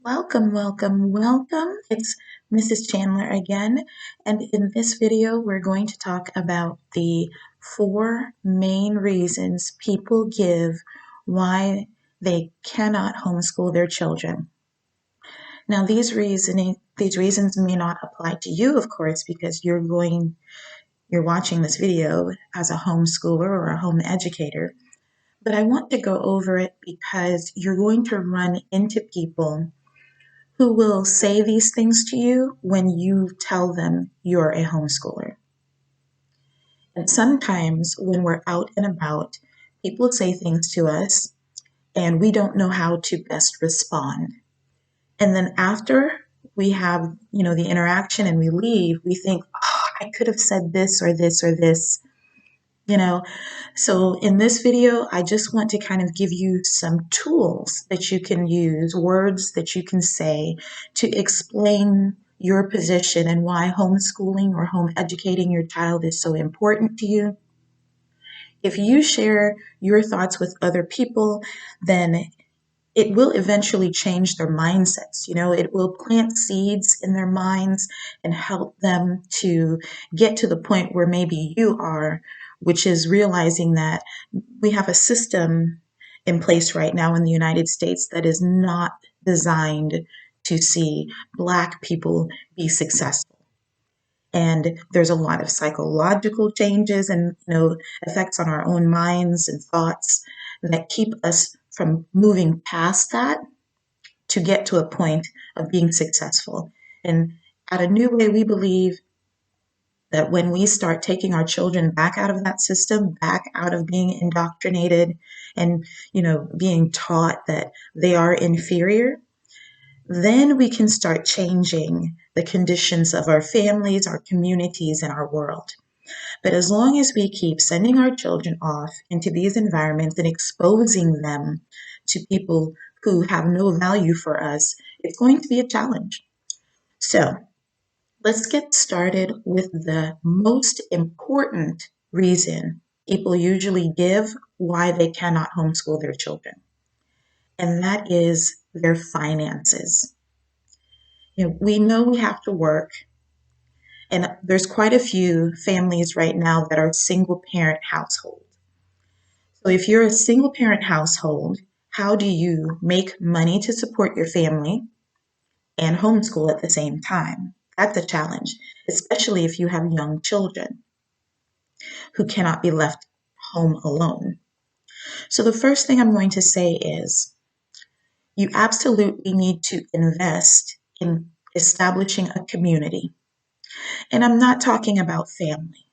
Welcome, welcome, welcome. It's Mrs. Chandler again, and in this video, we're going to talk about the 4 main reasons people give why they cannot homeschool their children. Now, these reasons may not apply to you, of course, because you're watching this video as a homeschooler or a home educator. But I want to go over it because you're going to run into people who will say these things to you when you tell them you're a homeschooler. And sometimes when we're out and about, people say things to us and we don't know how to best respond. And then after we have, the interaction and we leave, we think, oh, I could have said this or this or this. So in this video, I just want to kind of give you some tools that you can use, words that you can say to explain your position and why homeschooling or home educating your child is so important to you. If you share your thoughts with other people, then it will eventually change their mindsets. It will plant seeds in their minds and help them to get to the point where maybe you are, which is realizing that we have a system in place right now in the United States that is not designed to see Black people be successful. And there's a lot of psychological changes and effects on our own minds and thoughts that keep us from moving past that to get to a point of being successful. And at A New Way, we believe that when we start taking our children back out of that system, back out of being indoctrinated and, being taught that they are inferior, then we can start changing the conditions of our families, our communities, and our world. But as long as we keep sending our children off into these environments and exposing them to people who have no value for us, it's going to be a challenge. So let's get started with the most important reason people usually give why they cannot homeschool their children, and that is their finances. We know we have to work, and there's quite a few families right now that are single parent households. So if you're a single parent household, how do you make money to support your family and homeschool at the same time? That's a challenge, especially if you have young children who cannot be left home alone. So the first thing I'm going to say is you absolutely need to invest in establishing a community. And I'm not talking about family,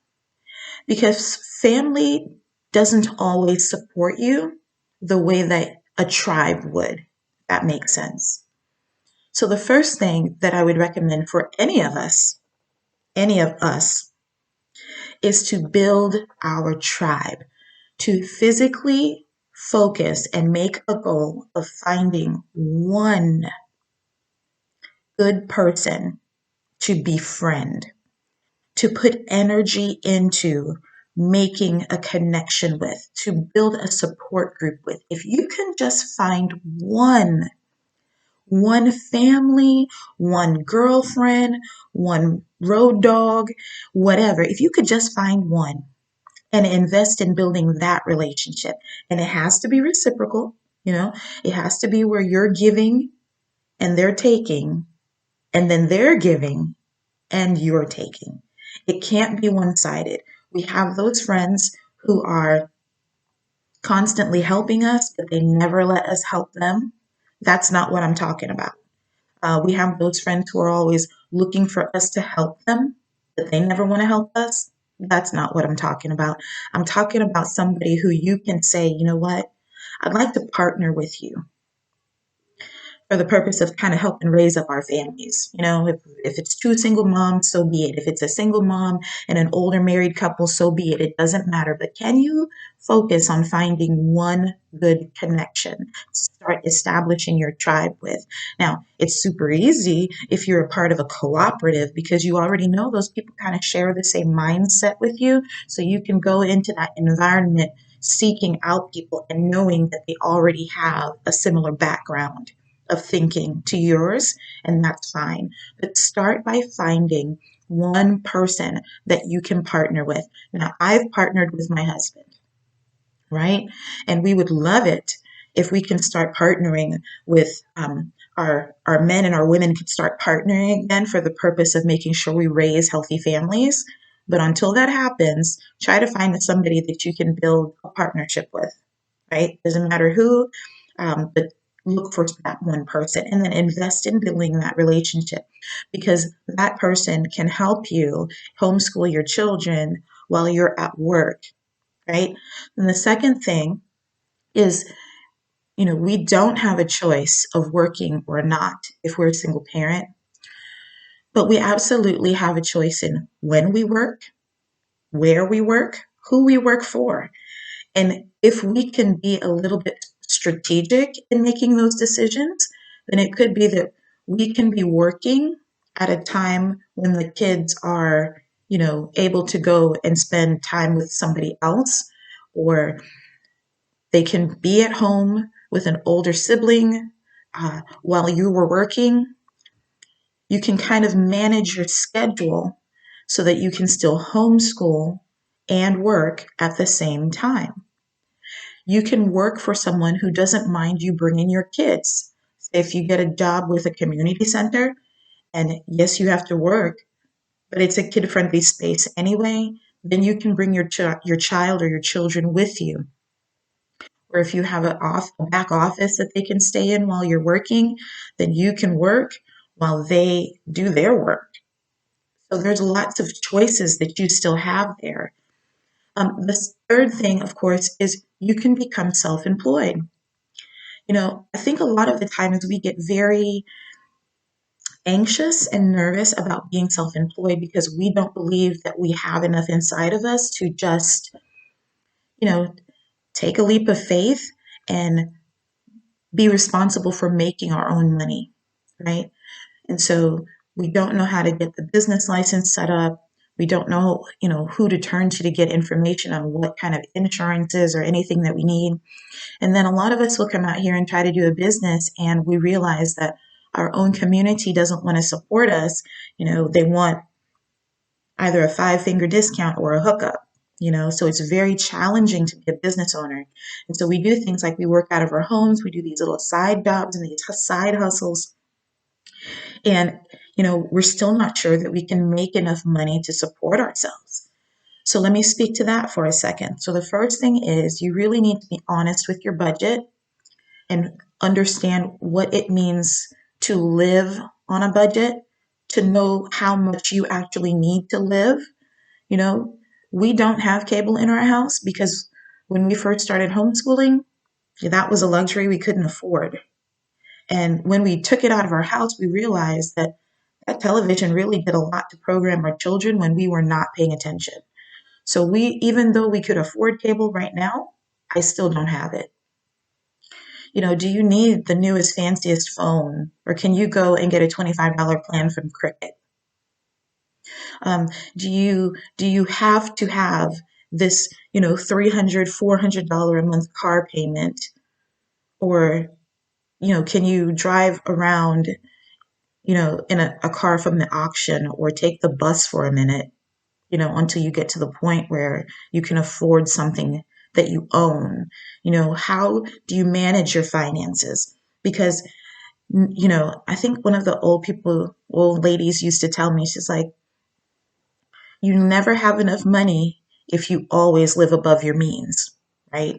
because family doesn't always support you the way that a tribe would. That makes sense. So the first thing that I would recommend for any of us, is to build our tribe, to physically focus and make a goal of finding one good person to befriend, to put energy into making a connection with, to build a support group with. If you can just find one family, one girlfriend, one road dog, whatever, if you could just find one and invest in building that relationship. And it has to be reciprocal, it has to be where you're giving and they're taking, and then they're giving and you're taking. It can't be one-sided. We have those friends who are constantly helping us, but they never let us help them. That's not what I'm talking about. We have those friends who are always looking for us to help them, but they never want to help us. That's not what I'm talking about. I'm talking about somebody who you can say, you know what, I'd like to partner with you for the purpose of kind of helping raise up our families. If it's 2 single moms, so be it. If it's a single mom and an older married couple, so be it. It doesn't matter. But can you focus on finding one good connection to start establishing your tribe with? Now, it's super easy if you're a part of a cooperative, because you already know those people kind of share the same mindset with you. So you can go into that environment seeking out people and knowing that they already have a similar background. of thinking to yours, and that's fine. But start by finding one person that you can partner with. Now, I've partnered with my husband, right? And we would love it if we can start partnering with our men, and our women could start partnering again for the purpose of making sure we raise healthy families. But until that happens, try to find somebody that you can build a partnership with, right? Doesn't matter who, but look for that one person and then invest in building that relationship, because that person can help you homeschool your children while you're at work, right? And the second thing is, we don't have a choice of working or not if we're a single parent, but we absolutely have a choice in when we work, where we work, who we work for. And if we can be a little bit strategic in making those decisions, then it could be that we can be working at a time when the kids are, able to go and spend time with somebody else, or they can be at home with an older sibling while you were working. You can kind of manage your schedule so that you can still homeschool and work at the same time. You can work for someone who doesn't mind you bringing your kids. If you get a job with a community center, and yes, you have to work, but it's a kid-friendly space anyway, then you can bring your child or your children with you. Or if you have a back office that they can stay in while you're working, then you can work while they do their work. So there's lots of choices that you still have there. The third thing, of course, is you can become self-employed. I think a lot of the times we get very anxious and nervous about being self-employed because we don't believe that we have enough inside of us to just, you know, take a leap of faith and be responsible for making our own money, right? And so we don't know how to get the business license set up. We don't know, who to turn to get information on what kind of insurances or anything that we need. And then a lot of us will come out here and try to do a business, and we realize that our own community doesn't want to support us. They want either a five-finger discount or a hookup. So it's very challenging to be a business owner. And so we do things like we work out of our homes, we do these little side jobs and these side hustles. And, we're still not sure that we can make enough money to support ourselves. So let me speak to that for a second. So the first thing is you really need to be honest with your budget and understand what it means to live on a budget, to know how much you actually need to live. You know, we don't have cable in our house because when we first started homeschooling, that was a luxury we couldn't afford. And when we took it out of our house, we realized that that television really did a lot to program our children when we were not paying attention. So even though we could afford cable right now, I still don't have it. Do you need the newest, fanciest phone, or can you go and get a $25 plan from Cricket? Um, do you have to have this, $300, $400 a month car payment, or can you drive around, in a car from the auction, or take the bus for a minute, until you get to the point where you can afford something that you own? How do you manage your finances? Because, I think one of the old ladies used to tell me, she's like, you never have enough money if you always live above your means, right?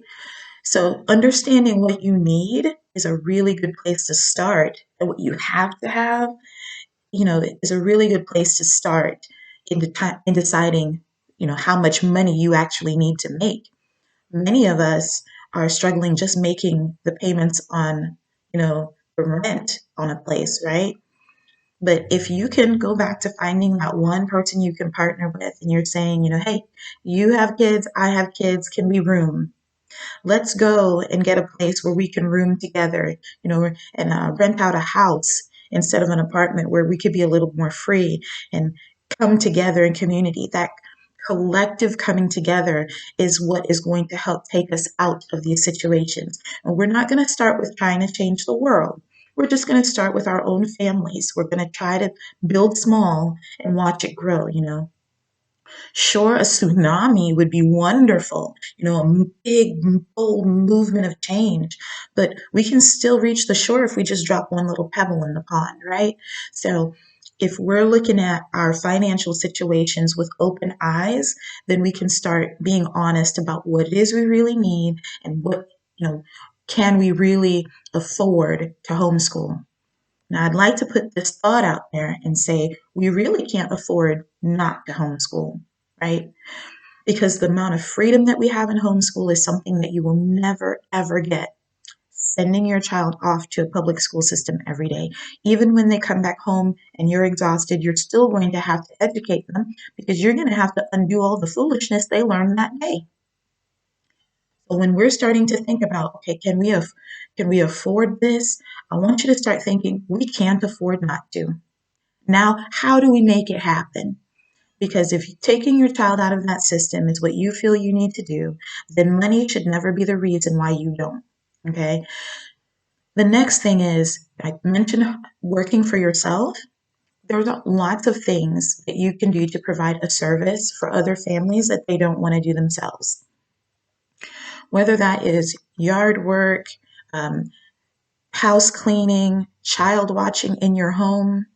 So understanding what you need is a really good place to start, and what you have to have, is a really good place to start in deciding, how much money you actually need to make. Many of us are struggling just making the payments on, the rent on a place, right? But if you can go back to finding that one person you can partner with, and you're saying, hey, you have kids, I have kids, can we room? Let's go and get a place where we can room together, and rent out a house instead of an apartment, where we could be a little more free and come together in community. That collective coming together is what is going to help take us out of these situations. And we're not going to start with trying to change the world. We're just going to start with our own families. We're going to try to build small and watch it grow. Sure, a tsunami would be wonderful, a big, bold movement of change, but we can still reach the shore if we just drop one little pebble in the pond, right? So if we're looking at our financial situations with open eyes, then we can start being honest about what it is we really need and what, can we really afford to homeschool. Now, I'd like to put this thought out there and say we really can't afford not to homeschool, right? Because the amount of freedom that we have in homeschool is something that you will never, ever get sending your child off to a public school system every day. Even when they come back home and you're exhausted, you're still going to have to educate them because you're going to have to undo all the foolishness they learned that day. So when we're starting to think about, okay, can we afford this? I want you to start thinking we can't afford not to. Now, how do we make it happen? Because if taking your child out of that system is what you feel you need to do, then money should never be the reason why you don't. Okay. The next thing is, I mentioned working for yourself. There's lots of things that you can do to provide a service for other families that they don't want to do themselves. Whether that is yard work, um, house cleaning, child watching in your home.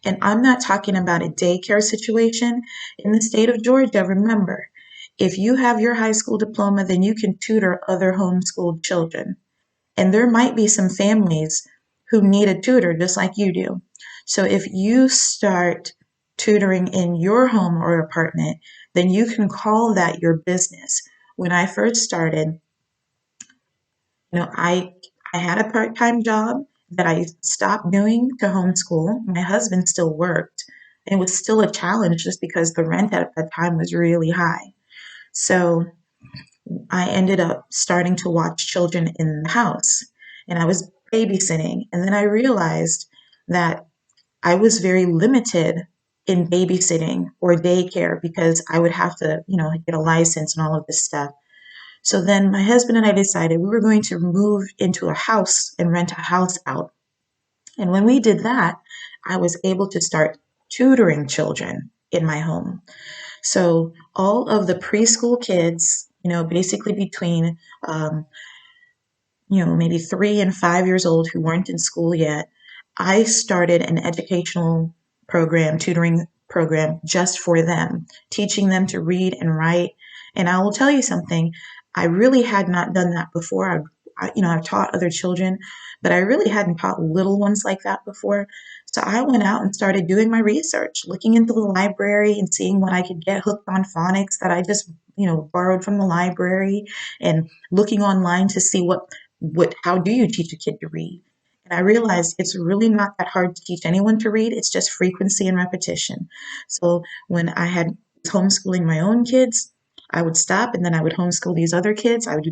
And I'm not talking about a daycare situation. In the state of Georgia, remember, if you have your high school diploma, then you can tutor other homeschooled children. And there might be some families who need a tutor just like you do. So if you start tutoring in your home or apartment, then you can call that your business. When I first started, I had a part-time job that I stopped doing to homeschool. My husband still worked. It was still a challenge just because the rent at that time was really high. So I ended up starting to watch children in the house and I was babysitting. And then I realized that I was very limited in babysitting or daycare because I would have to, get a license and all of this stuff. So then my husband and I decided we were going to move into a house and rent a house out. And when we did that, I was able to start tutoring children in my home. So all of the preschool kids, basically between maybe 3 and 5 years old who weren't in school yet, I started an educational program, tutoring program just for them, teaching them to read and write. And I will tell you something, I really had not done that before. I've taught other children, but I really hadn't taught little ones like that before. So I went out and started doing my research, looking into the library and seeing what I could get hooked on phonics that I just, borrowed from the library and looking online to see how do you teach a kid to read? And I realized it's really not that hard to teach anyone to read. It's just frequency and repetition. So when I had homeschooling my own kids, I would stop and then I would homeschool these other kids. I would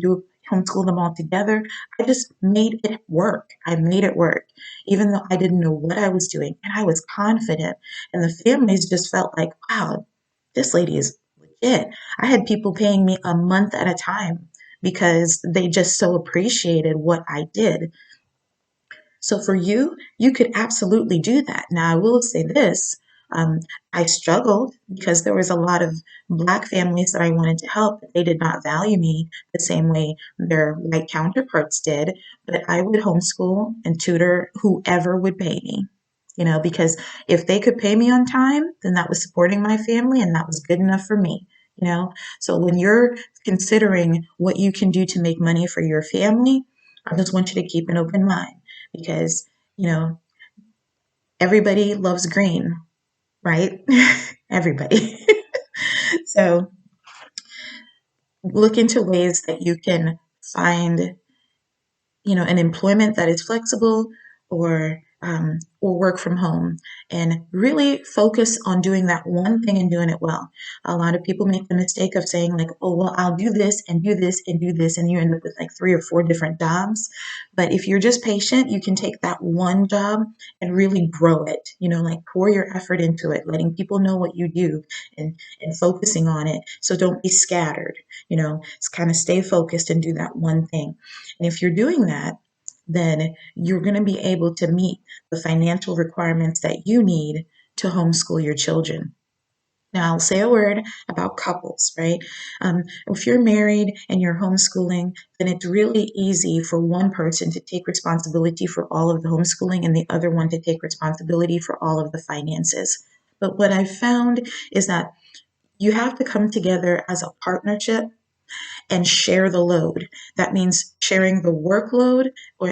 homeschool them all together. I just made it work. I made it work, even though I didn't know what I was doing. And I was confident. And the families just felt like, wow, this lady is legit. I had people paying me a month at a time because they just so appreciated what I did. So for you, you could absolutely do that. Now, I will say this. Um, I struggled because there was a lot of Black families that I wanted to help, but they did not value me the same way their white counterparts did. But I would homeschool and tutor whoever would pay me, because if they could pay me on time, then that was supporting my family and that was good enough for me. So when you're considering what you can do to make money for your family, I just want you to keep an open mind because, you know, everybody loves green, right? Everybody. So look into ways that you can find, an employment that is flexible or work from home and really focus on doing that one thing and doing it well. A lot of people make the mistake of saying like, oh, well, I'll do this and do this and do this. And you end up with like 3 or 4 different jobs. But if you're just patient, you can take that one job and really grow it, like pour your effort into it, letting people know what you do and focusing on it. So don't be scattered, it's kind of stay focused and do that one thing. And if you're doing that, then you're going to be able to meet the financial requirements that you need to homeschool your children. Now, I'll say a word about couples, right? If you're married and you're homeschooling, then it's really easy for one person to take responsibility for all of the homeschooling and the other one to take responsibility for all of the finances. But what I've found is that you have to come together as a partnership and share the load. That means sharing the workload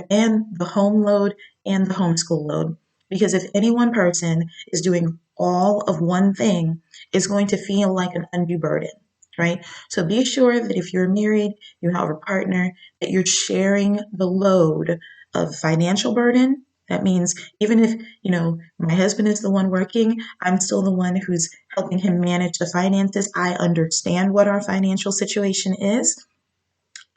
and the home load and the homeschool load. Because if any one person is doing all of one thing, it's going to feel like an undue burden, right? So be sure that if you're married, you have a partner, that you're sharing the load of financial burden. That means even if, my husband is the one working, I'm still the one who's helping him manage the finances. I understand what our financial situation is.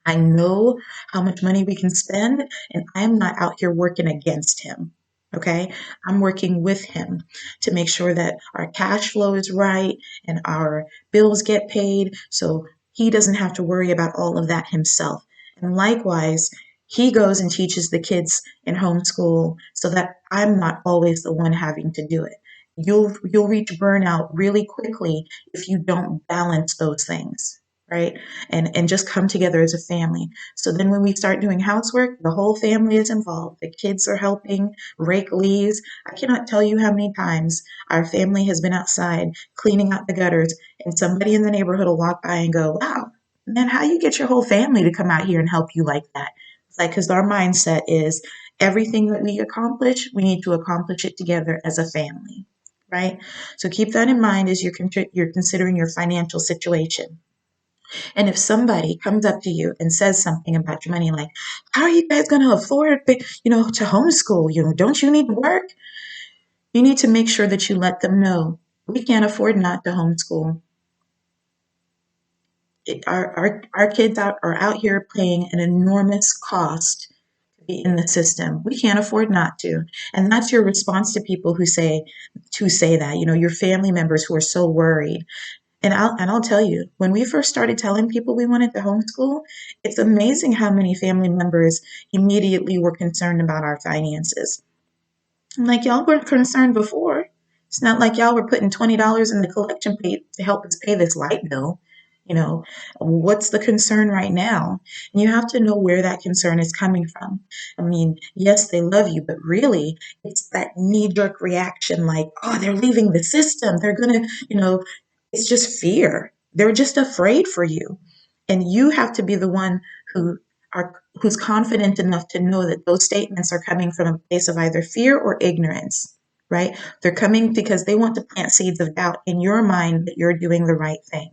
I know how much money we can spend, and I'm not out here working against him. Okay. I'm working with him to make sure that our cash flow is right and our bills get paid so he doesn't have to worry about all of that himself. And likewise, he goes and teaches the kids in homeschool so that I'm not always the one having to do it. You'll reach burnout really quickly if you don't balance those things, right? And just come together as a family. So then when we start doing housework, the whole family is involved. The kids are helping rake leaves. I cannot tell you how many times our family has been outside cleaning out the gutters and somebody in the neighborhood will walk by and go, wow, man, how you get your whole family to come out here and help you like that? It's like, because our mindset is everything that we accomplish, we need to accomplish it together as a family, right? So keep that in mind as you're considering your financial situation. And if somebody comes up to you and says something about your money, like, how are you guys going to afford, to homeschool? Don't you need to work? You need to make sure that you let them know we can't afford not to homeschool. Our kids are out here paying an enormous cost to be in the system. We can't afford not to. And that's your response to people who say that, your family members who are so worried. And I'll tell you, when we first started telling people we wanted to homeschool, it's amazing how many family members immediately were concerned about our finances. I'm like, y'all weren't concerned before. It's not like y'all were putting $20 in the collection plate to help us pay this light bill. You know, what's the concern right now? And you have to know where that concern is coming from. I mean, yes, they love you, but really, it's that knee-jerk reaction like, oh, they're leaving the system. They're going to, it's just fear. They're just afraid for you. And you have to be the one who's confident enough to know that those statements are coming from a place of either fear or ignorance, right? They're coming because they want to plant seeds of doubt in your mind that you're doing the right thing.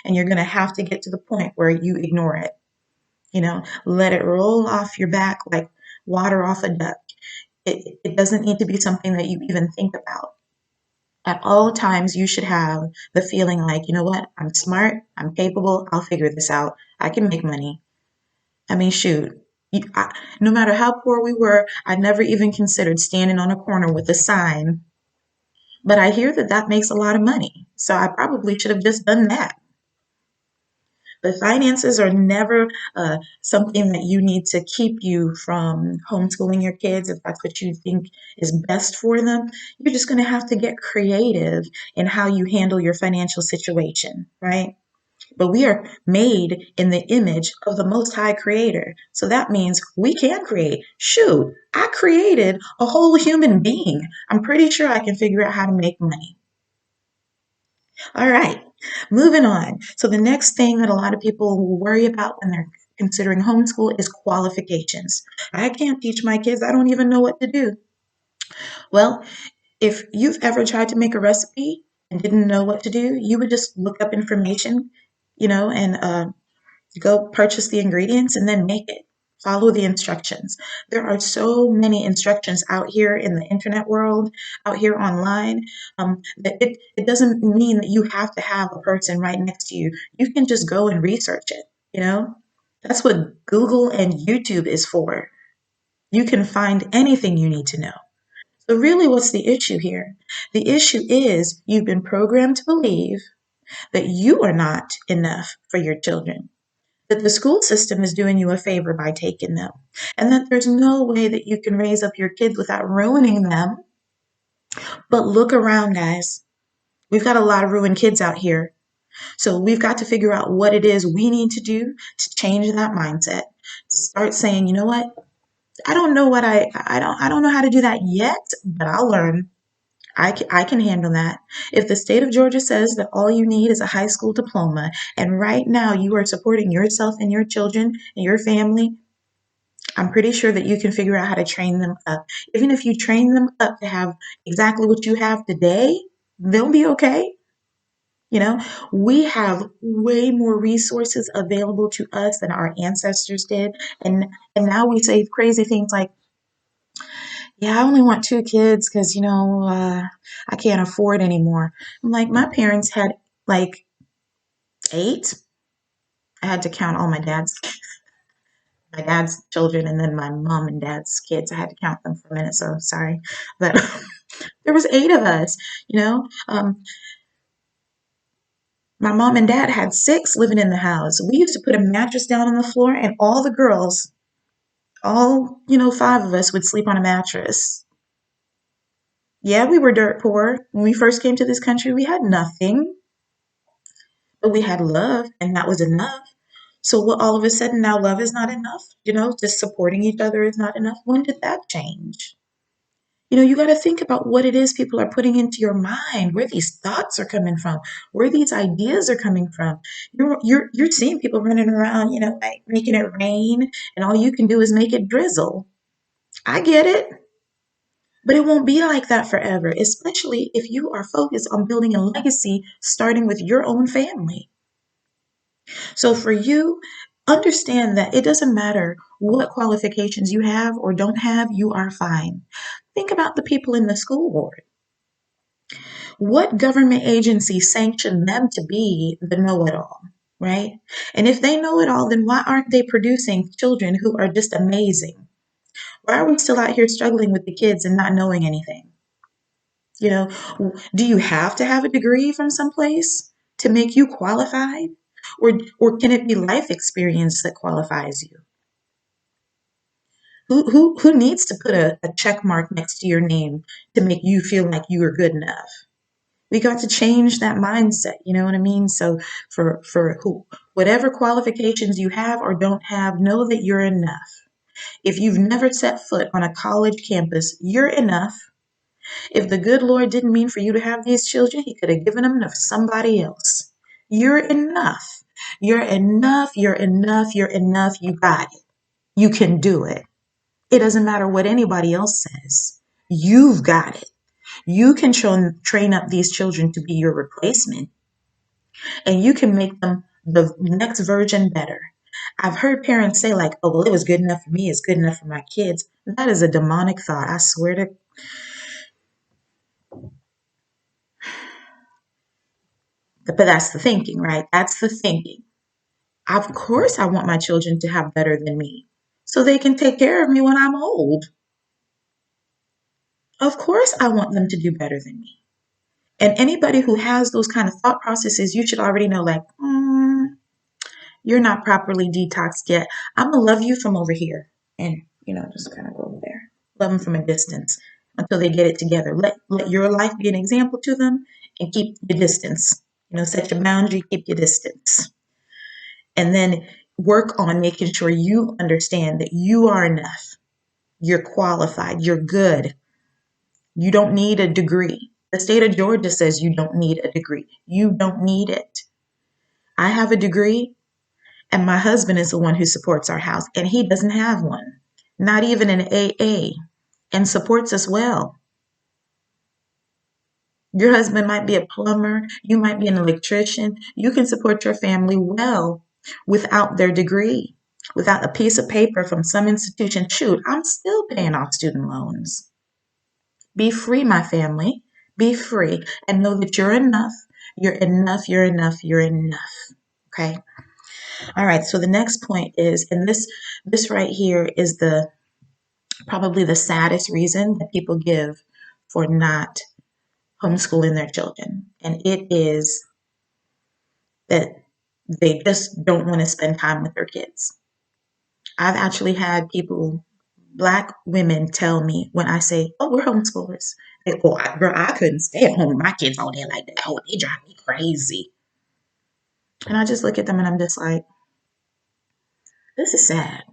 And you're going to have to get to the point where you ignore it. Let it roll off your back like water off a duck. It doesn't need to be something that you even think about. At all times, you should have the feeling like, you know what? I'm smart. I'm capable. I'll figure this out. I can make money. I mean, shoot. No matter how poor we were, I never even considered standing on a corner with a sign. But I hear that that makes a lot of money. So I probably should have just done that. But finances are never something that you need to keep you from homeschooling your kids if that's what you think is best for them. You're just going to have to get creative in how you handle your financial situation, right? But we are made in the image of the Most High Creator. So that means we can create. Shoot, I created a whole human being. I'm pretty sure I can figure out how to make money. All right, moving on. So the next thing that a lot of people will worry about when they're considering homeschool is qualifications. I can't teach my kids. I don't even know what to do. Well, if you've ever tried to make a recipe and didn't know what to do, you would just look up information, and go purchase the ingredients and then make it. Follow the instructions. There are so many instructions out here in the internet world, out here online, that it doesn't mean that you have to have a person right next to you. You can just go and research it. That's what Google and YouTube is for. You can find anything you need to know. So really, what's the issue here? The issue is you've been programmed to believe that you are not enough for your children, that the school system is doing you a favor by taking them, and that there's no way that you can raise up your kids without ruining them. But look around, guys. We've got a lot of ruined kids out here. So we've got to figure out what it is we need to do to change that mindset. To start saying, you know what? I don't know what I don't know how to do that yet, but I'll learn. I can handle that. If the state of Georgia says that all you need is a high school diploma, and right now you are supporting yourself and your children and your family, I'm pretty sure that you can figure out how to train them up. Even if you train them up to have exactly what you have today, they'll be okay. You know, we have way more resources available to us than our ancestors did. And now we say crazy things like, yeah, I only want two kids because, I can't afford anymore. I'm like, my parents had like eight. I had to count all my dad's children and then my mom and dad's kids. I had to count them for a minute, so sorry. But there was eight of us, you know. My mom and dad had six living in the house. We used to put a mattress down on the floor and all the girls, all, five of us would sleep on a mattress. Yeah, we were dirt poor. When we first came to this country, we had nothing, but we had love, and that was enough. So what, all of a sudden now love is not enough? Just supporting each other is not enough? When did that change? You got to think about what it is people are putting into your mind, where these thoughts are coming from, where these ideas are coming from. You're seeing people running around, like making it rain, and all you can do is make it drizzle. I get it. But it won't be like that forever, especially if you are focused on building a legacy starting with your own family. So for you, understand that it doesn't matter what qualifications you have or don't have, you are fine. Think about the people in the school board. What government agency sanctioned them to be the know it all, right? And if they know it all, then why aren't they producing children who are just amazing? Why are we still out here struggling with the kids and not knowing anything? You know, do you have to have a degree from someplace to make you qualified? Or can it be life experience that qualifies you? Who needs to put a check mark next to your name to make you feel like you are good enough? We got to change that mindset, you know what I mean? So for who, whatever qualifications you have or don't have, know that you're enough. If you've never set foot on a college campus, you're enough. If the good Lord didn't mean for you to have these children, He could have given them to somebody else. You're enough. You're enough. You're enough. You're enough. You got it. You can do it. It doesn't matter what anybody else says. You've got it. You can train up these children to be your replacement, and you can make them the next version better. I've heard parents say, like, oh, well, it was good enough for me, it's good enough for my kids. That is a demonic thought. I swear to, but that's the thinking, right? That's the thinking. Of course, I want my children to have better than me so they can take care of me when I'm old. Of course, I want them to do better than me. And anybody who has those kind of thought processes, you should already know, like, you're not properly detoxed yet. I'm going to love you from over here and, just kind of go over there. Love them from a distance until they get it together. Let your life be an example to them and keep your distance. Set your boundary, keep your distance. And then work on making sure you understand that you are enough. You're qualified. You're good. You don't need a degree. The state of Georgia says you don't need a degree. You don't need it. I have a degree, and my husband is the one who supports our house, and he doesn't have one, not even an AA, and supports us well. Your husband might be a plumber, you might be an electrician. You can support your family well without their degree, without a piece of paper from some institution. Shoot, I'm still paying off student loans. Be free, my family. Be free and know that you're enough. You're enough. You're enough. You're enough. Okay. All right. So the next point is, and this right here is the probably the saddest reason that people give for not homeschooling their children. And it is that They just don't want to spend time with their kids. I've actually had people, Black women, tell me when I say, "Oh, we're homeschoolers." They, "Oh, girl, I couldn't stay at home with my kids all day like that. Oh, they drive me crazy." And I just look at them and I'm just like, this is sad.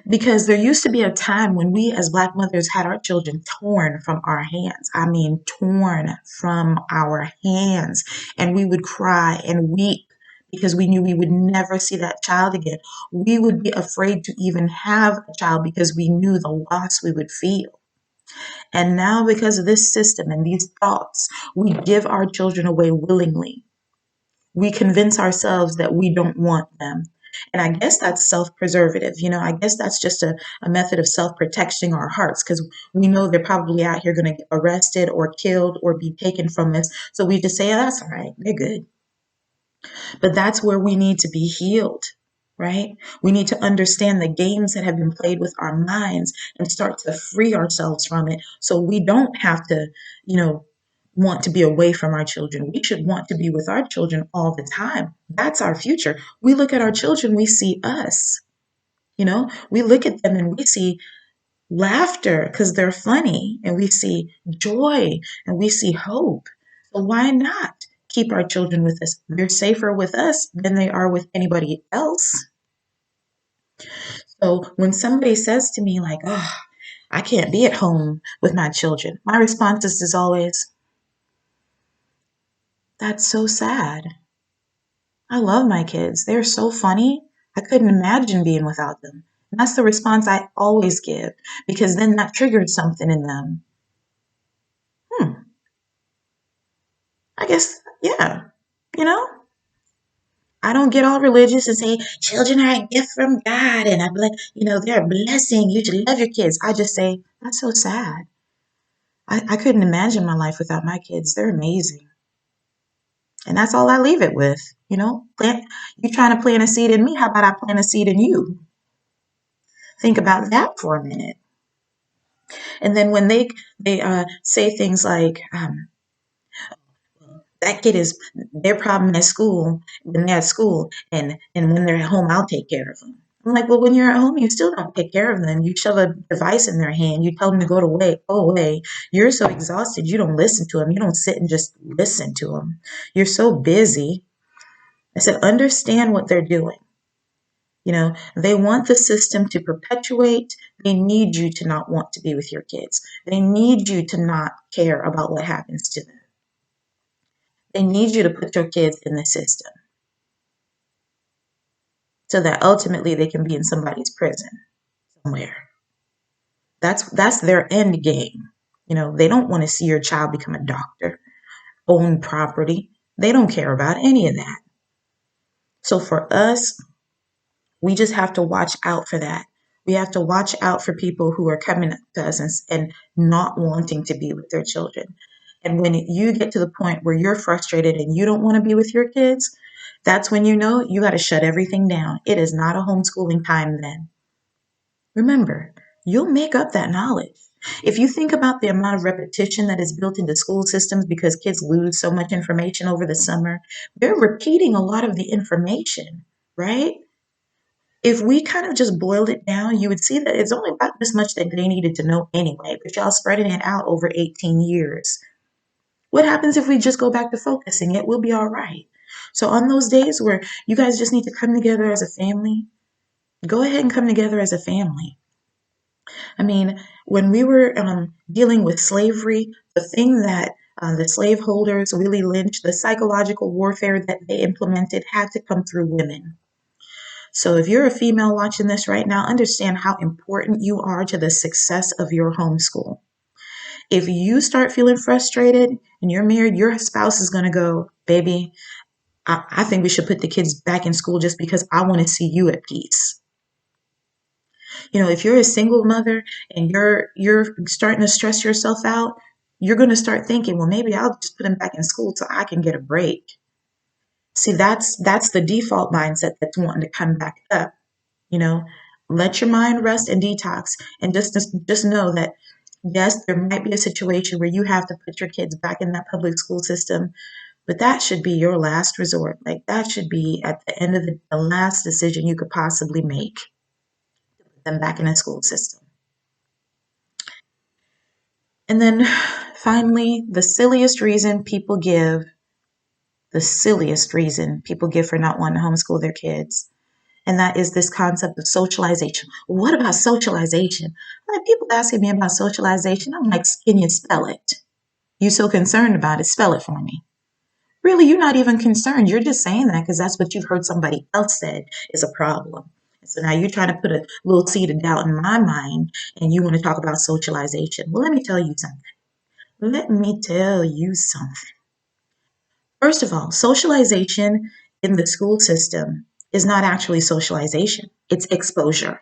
Because there used to be a time when we as Black mothers had our children torn from our hands. I mean, torn from our hands. And we would cry and weep because we knew we would never see that child again. We would be afraid to even have a child because we knew the loss we would feel. And now, because of this system and these thoughts, we give our children away willingly. We convince ourselves that we don't want them. And I guess that's self-preservative. I guess that's just a method of self-protecting our hearts because we know they're probably out here going to get arrested or killed or be taken from us. So we just say, oh, that's all right. They're good. But that's where we need to be healed, right? We need to understand the games that have been played with our minds and start to free ourselves from it so we don't have to, you know, want to be away from our children. We should want to be with our children all the time. That's our future. We look at our children, we see us. We look at them and we see laughter because they're funny, and we see joy and we see hope. So why not keep our children with us? They're safer with us than they are with anybody else. So when somebody says to me like, "Oh, I can't be at home with my children," my response is always, "That's so sad. I love my kids. They're so funny. I couldn't imagine being without them." And that's the response I always give because then that triggered something in them. Hmm, I guess, yeah, you know? I don't get all religious and say children are a gift from God and I'm like, they're a blessing. You should love your kids. I just say, that's so sad. I couldn't imagine my life without my kids. They're amazing. And that's all I leave it with. You trying to plant a seed in me. How about I plant a seed in you? Think about that for a minute. And then when they say things like, that kid is their problem at school when they're at school, and when they're at home, I'll take care of them. I'm like, well, when you're at home, you still don't take care of them. You shove a device in their hand. You tell them to go away. You're so exhausted, you don't listen to them. You don't sit and just listen to them. You're so busy. I said, understand what they're doing. They want the system to perpetuate. They need you to not want to be with your kids. They need you to not care about what happens to them. They need you to put your kids in the system so that ultimately they can be in somebody's prison somewhere. That's their end game. They don't want to see your child become a doctor, own property. They don't care about any of that. So for us, we just have to watch out for that. We have to watch out for people who are coming to us and not wanting to be with their children. And when you get to the point where you're frustrated and you don't want to be with your kids, that's when you got to shut everything down. It is not a homeschooling time then. Remember, you'll make up that knowledge. If you think about the amount of repetition that is built into school systems because kids lose so much information over the summer, they're repeating a lot of the information, right? If we kind of just boiled it down, you would see that it's only about this much that they needed to know anyway, but y'all spreading it out over 18 years. What happens if we just go back to focusing? It will be all right. So on those days where you guys just need to come together as a family, go ahead and come together as a family. I mean, when we were dealing with slavery, the thing that the slaveholders, Willie Lynch, the psychological warfare that they implemented had to come through women. So if you're a female watching this right now, understand how important you are to the success of your homeschool. If you start feeling frustrated and you're married, your spouse is going to go, baby, I think we should put the kids back in school just because I want to see you at peace. If you're a single mother and you're starting to stress yourself out, you're going to start thinking, well, maybe I'll just put them back in school so I can get a break. See, that's the default mindset that's wanting to come back up. You know, let your mind rest and detox, and just know that yes, there might be a situation where you have to put your kids back in that public school system, But that should be your last resort. Like that should be at the end of the last decision you could possibly make. Put them back in the school system. And then finally, the silliest reason people give for not wanting to homeschool their kids. And that is this concept of socialization. What about socialization? Like people asking me about socialization, I'm like, can you spell it? You so concerned about it, spell it for me. Really, you're not even concerned. You're just saying that because that's what you've heard somebody else said is a problem. So now you're trying to put a little seed of doubt in my mind and you want to talk about socialization. Well, let me tell you something. Let me tell you something. First of all, socialization in the school system is not actually socialization, it's exposure.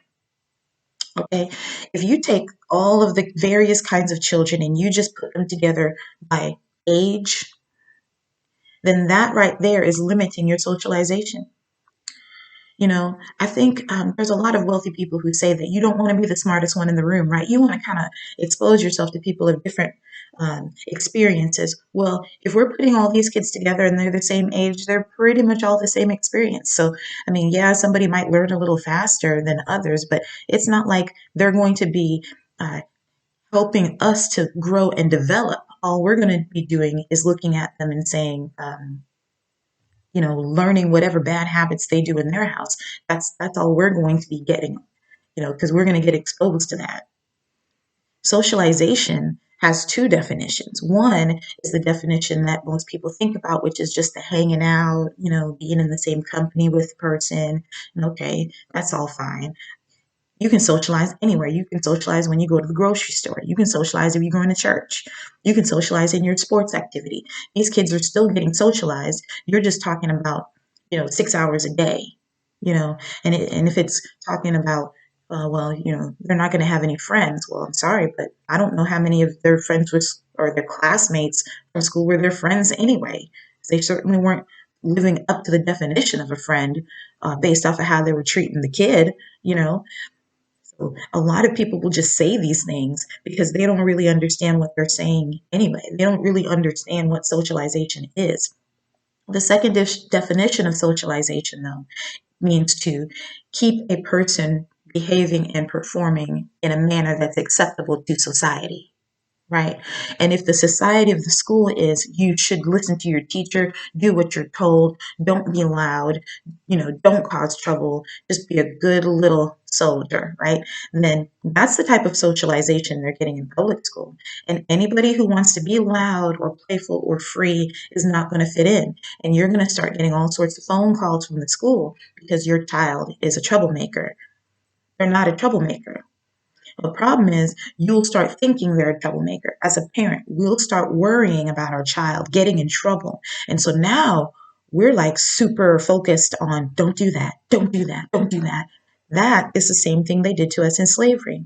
Okay. If you take all of the various kinds of children and you just put them together by age, then that right there is limiting your socialization. I think there's a lot of wealthy people who say that you don't want to be the smartest one in the room, right? You want to kind of expose yourself to people of different experiences. Well, if we're putting all these kids together and they're the same age, they're pretty much all the same experience. So, I mean, yeah, somebody might learn a little faster than others, but it's not like they're going to be uh, helping us to grow and develop. All we're going to be doing is looking at them and saying, learning whatever bad habits they do in their house. That's all we're going to be getting, because we're going to get exposed to that. Socialization has two definitions. One is the definition that most people think about, which is just the hanging out, being in the same company with the person. And okay, that's all fine. You can socialize anywhere. You can socialize when you go to the grocery store. You can socialize if you're going to church. You can socialize in your sports activity. These kids are still getting socialized. You're just talking about, 6 hours a day, you know, and if it's talking about, well, they're not going to have any friends. Well, I'm sorry, but I don't know how many of their friends or their classmates from school were their friends anyway. They certainly weren't living up to the definition of a friend based off of how they were treating the kid, you know. So a lot of people will just say these things because they don't really understand what they're saying anyway. They don't really understand what socialization is. The second definition of socialization, though, means to keep a person behaving and performing in a manner that's acceptable to society. Right. And if the society of the school is you should listen to your teacher, do what you're told, don't be loud, don't cause trouble, just be a good little soldier, right? And then that's the type of socialization they're getting in public school. And anybody who wants to be loud or playful or free is not going to fit in. And you're going to start getting all sorts of phone calls from the school because your child is a troublemaker. They're not a troublemaker. The problem is you'll start thinking they're a troublemaker. As a parent, we'll start worrying about our child getting in trouble. And so now we're like super focused on don't do that, don't do that, don't do that. That is the same thing they did to us in slavery.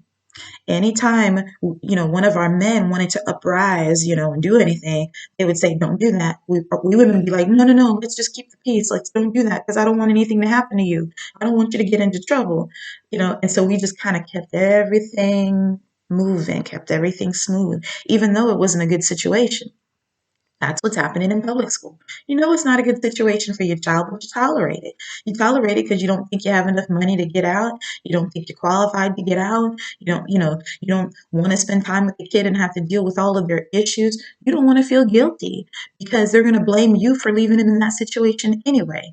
Anytime, one of our men wanted to uprise, and do anything, they would say, don't do that. We women would be like, no, no, no, let's just keep the peace. Let's don't do that because I don't want anything to happen to you. I don't want you to get into trouble, and so we just kind of kept everything moving, kept everything smooth, even though it wasn't a good situation. That's what's happening in public school. You know it's not a good situation for your child, but you tolerate it. You tolerate it because you don't think you have enough money to get out. You don't think you're qualified to get out. You don't want to spend time with the kid and have to deal with all of their issues. You don't want to feel guilty because they're going to blame you for leaving them in that situation anyway.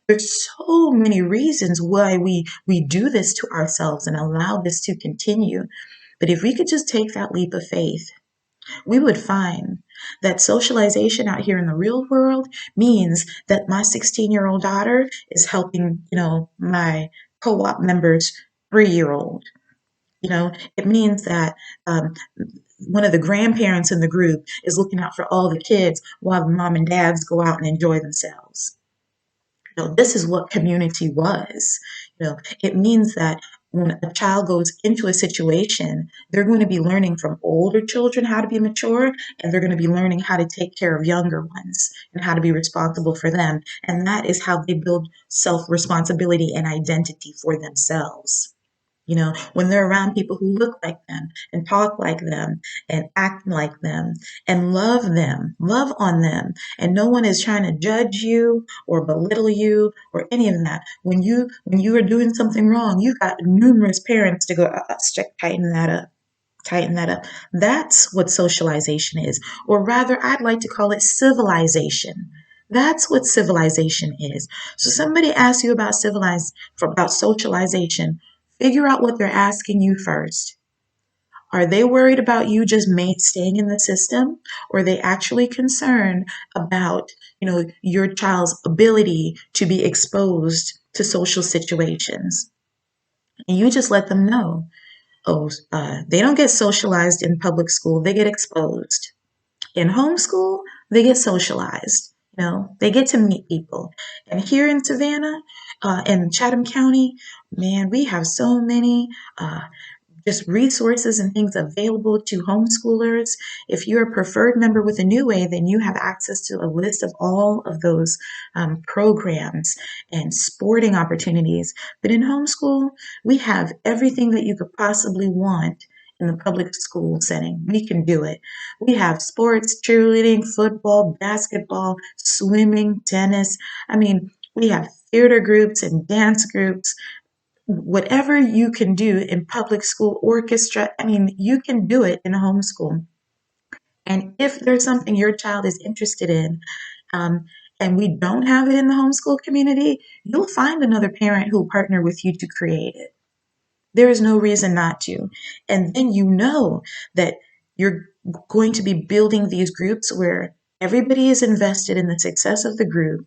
There's so many reasons why we do this to ourselves and allow this to continue. But if we could just take that leap of faith, we would find that socialization out here in the real world means that my 16-year-old daughter is helping, my co-op member's 3-year-old. It means that one of the grandparents in the group is looking out for all the kids while the mom and dads go out and enjoy themselves. This is what community was. It means that when a child goes into a situation, they're going to be learning from older children how to be mature, and they're going to be learning how to take care of younger ones and how to be responsible for them. And that is how they build self-responsibility and identity for themselves. when they're around people who look like them and talk like them and act like them and love on them, and no one is trying to judge you or belittle you or any of that. When you are doing something wrong, you got numerous parents to go, tighten that up. Tighten that up. That's what socialization is. Or rather, I'd like to call it civilization. That's what civilization is. So somebody asks you about socialization, figure out what they're asking you first. Are they worried about you just staying in the system? Or are they actually concerned about, your child's ability to be exposed to social situations? And you just let them know. Oh, they don't get socialized in public school, they get exposed. In homeschool, they get socialized. They get to meet people. And here in Savannah, in Chatham County, man, we have so many uh, just resources and things available to homeschoolers. If you're a preferred member with a New Way, then you have access to a list of all of those programs and sporting opportunities. But in homeschool, we have everything that you could possibly want in the public school setting. We can do it. We have sports, cheerleading, football, basketball, swimming, tennis. I mean, we have theater groups and dance groups. Whatever you can do in public school, orchestra, I mean, you can do it in homeschool. And if there's something your child is interested in, um, and we don't have it in the homeschool community, you'll find another parent who'll partner with you to create it. There is no reason not to. And then you know that you're going to be building these groups where everybody is invested in the success of the group.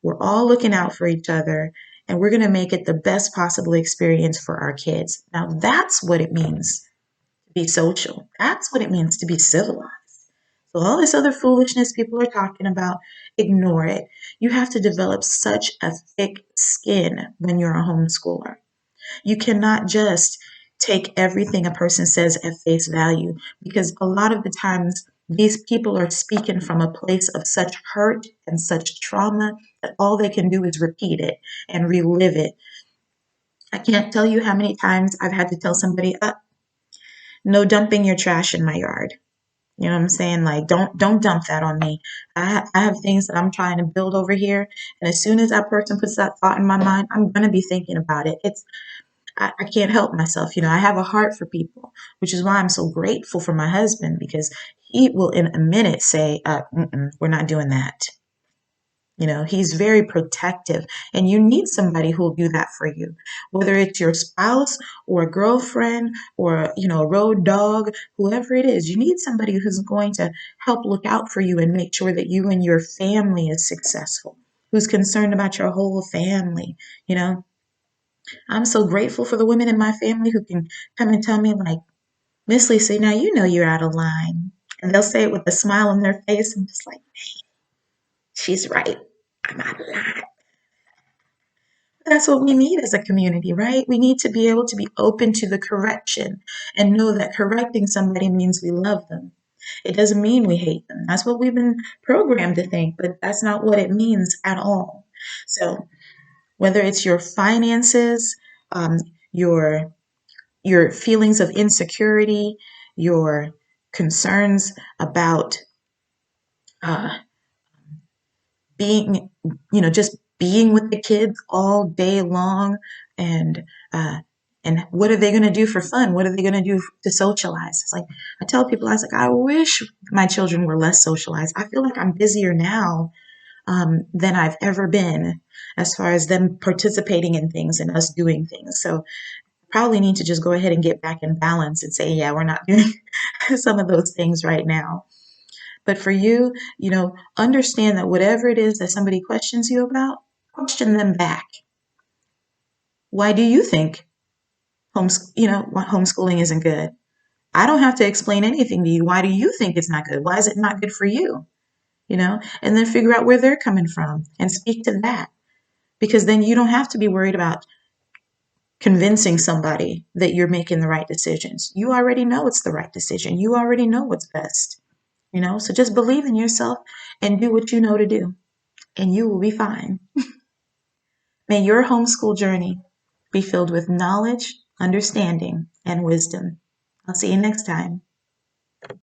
We're all looking out for each other, and we're going to make it the best possible experience for our kids. Now, that's what it means to be social. That's what it means to be civilized. So, all this other foolishness people are talking about, ignore it. You have to develop such a thick skin when you're a homeschooler. You cannot just take everything a person says at face value, because a lot of the times these people are speaking from a place of such hurt and such trauma that all they can do is repeat it and relive it. I can't tell you how many times I've had to tell somebody, no dumping your trash in my yard. You know what I'm saying? Like, don't dump that on me. I have things that I'm trying to build over here, and as soon as that person puts that thought in my mind, I'm gonna be thinking about it. I can't help myself. I have a heart for people, which is why I'm so grateful for my husband, because he will in a minute say, we're not doing that. He's very protective, and you need somebody who will do that for you, whether it's your spouse or a girlfriend or, a road dog, whoever it is. You need somebody who's going to help look out for you and make sure that you and your family is successful, who's concerned about your whole family. I'm so grateful for the women in my family who can come and tell me, like, Miss Lisa, now you know you're out of line. And they'll say it with a smile on their face. I'm just like, she's right. I'm out of line. That's what we need as a community, right? We need to be able to be open to the correction and know that correcting somebody means we love them. It doesn't mean we hate them. That's what we've been programmed to think, but that's not what it means at all. So whether it's your finances, um, your your feelings of insecurity, your concerns about uh, being, just being with the kids all day long, and uh, and what are they going to do for fun? What are they going to do to socialize? It's like I tell people, I was like, I wish my children were less socialized. I feel like I'm busier now than I've ever been as far as them participating in things and us doing things. So probably need to just go ahead and get back in balance and say, yeah, we're not doing some of those things right now. But for you, understand that whatever it is that somebody questions you about, question them back. Why do you think homeschooling isn't good? I don't have to explain anything to you. Why do you think it's not good? Why is it not good for you? And then figure out where they're coming from and speak to that. Because then you don't have to be worried about convincing somebody that you're making the right decisions. You already know it's the right decision. You already know what's best, So just believe in yourself and do what you know to do, and you will be fine. May your homeschool journey be filled with knowledge, understanding, and wisdom. I'll see you next time.